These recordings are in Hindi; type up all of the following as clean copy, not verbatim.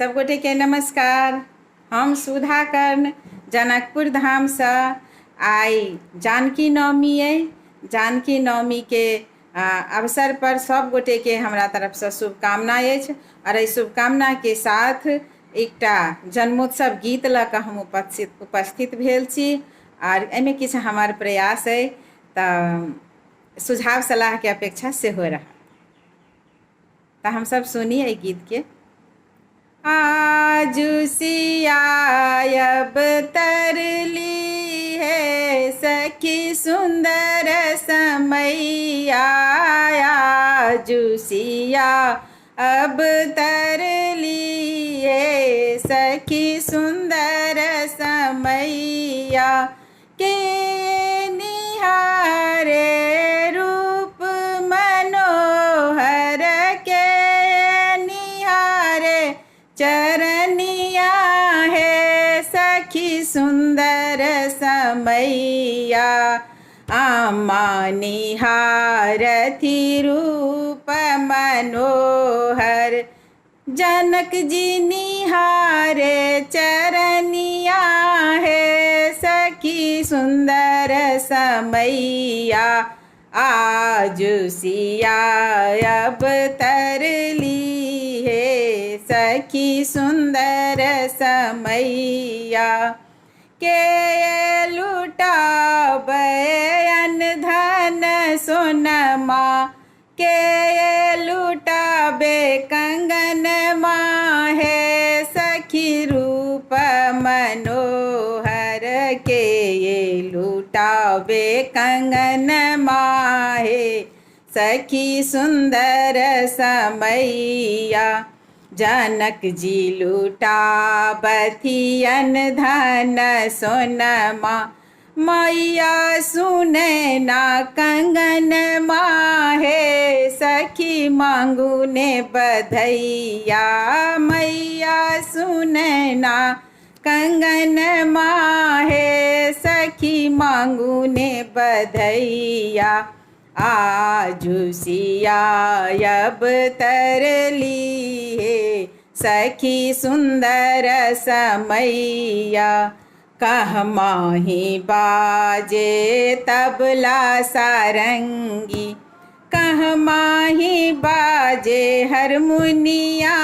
सब गोटे के नमस्कार। हम सुधा कर्ण जनकपुर धाम से आई जानकी नवमी है। जानकी नवमी के अवसर पर सब गोटे के हमरा तरफ से शुभकामना अछि और एहि शुभकामना के साथ एकटा जन्मोत्सव गीत लऽ कऽ हम उपस्थित भेल छी और एहिमे किछु हमार प्रयास है तो सुझाव सलाह के अपेक्षा से हो रहा तो हम सब सुनी एहि गीत के। आज सिया अब तरली है सखी सुंदर समैया, आज सिया अब तरली है सखी सुंदर समैया, के निहारे रूप मनोहर के निहारे चरनिया है सखी सुंदर समैया, आमा निहारथी रूप मनोहर, जनक जी निहारे चरनिया है सखी सुंदर समैया, आज सिया अब तरली है सखी सुंदर समैया, के लुटाबे अन्न धन सोनमा, के लुटाबे कंगन माँ है सखी रूप मनोहर, के ये लुटाबे कंगन माँ है सखी सुंदर समैया, जनक जी लुटाबथी अन्न धन सोनमा, मैया सुने ना कंगन माँ है सखी मांगू ने बधैया, मैया सुने ना कंगन माँ है सखी मांगू ने बधैया, आज सिया अब तरली है सखी सुंदर समैया, कह माही बाजे तबला सारंगी, कह माही बाजे हारमोनिया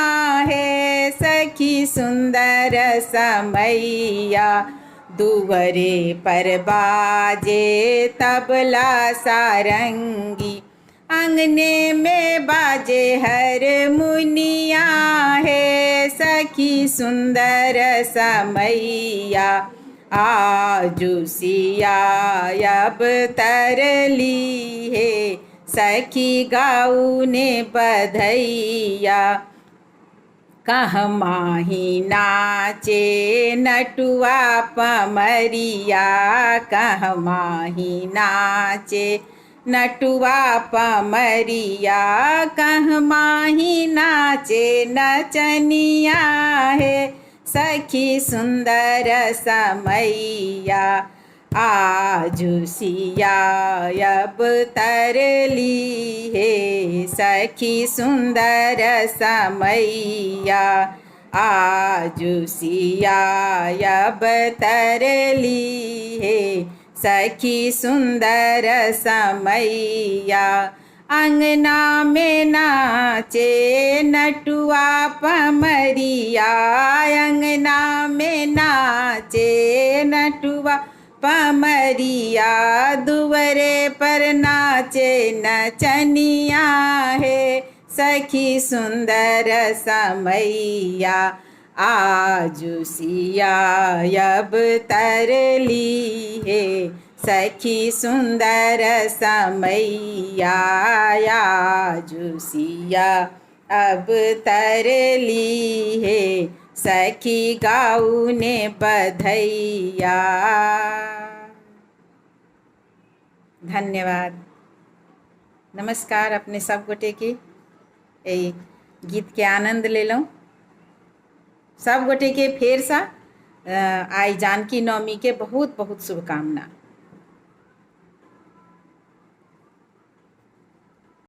है सखी सुंदर समैया, दुवरे पर बाजे तबला सारंगी, अंगने में बाजे हारमोनिया है सखी सुंदर समैया, आज सिया अब तरली है सखी गाऊ ने बधैया, कह माही नाचे नटुआ पमरिया, कह माही नाचे नटुआ पमरिया, कह माही नाचे नचनिया है सखी सुंदर समैया, आज सिया अब तरली है सखी सुंदर समैया, आज सिया अब तरली है सखी सुंदर समैया, अंगना में नाचे नटुआ पमरिया, अंगना में नाचे नटुआ पमरिया, दुवरे पर नाचे नचनिया है सखी सुंदर समैया, आज सिया अब तरली है सखी सुंदर समैया, आज सिया अब तरली है सखी गाऊ ने बधैया। धन्यवाद, नमस्कार। अपने सब गोटे के ए गीत के आनंद ले लो। सब गोटे के फेर सा आई जानकी नवमी के बहुत बहुत शुभकामना।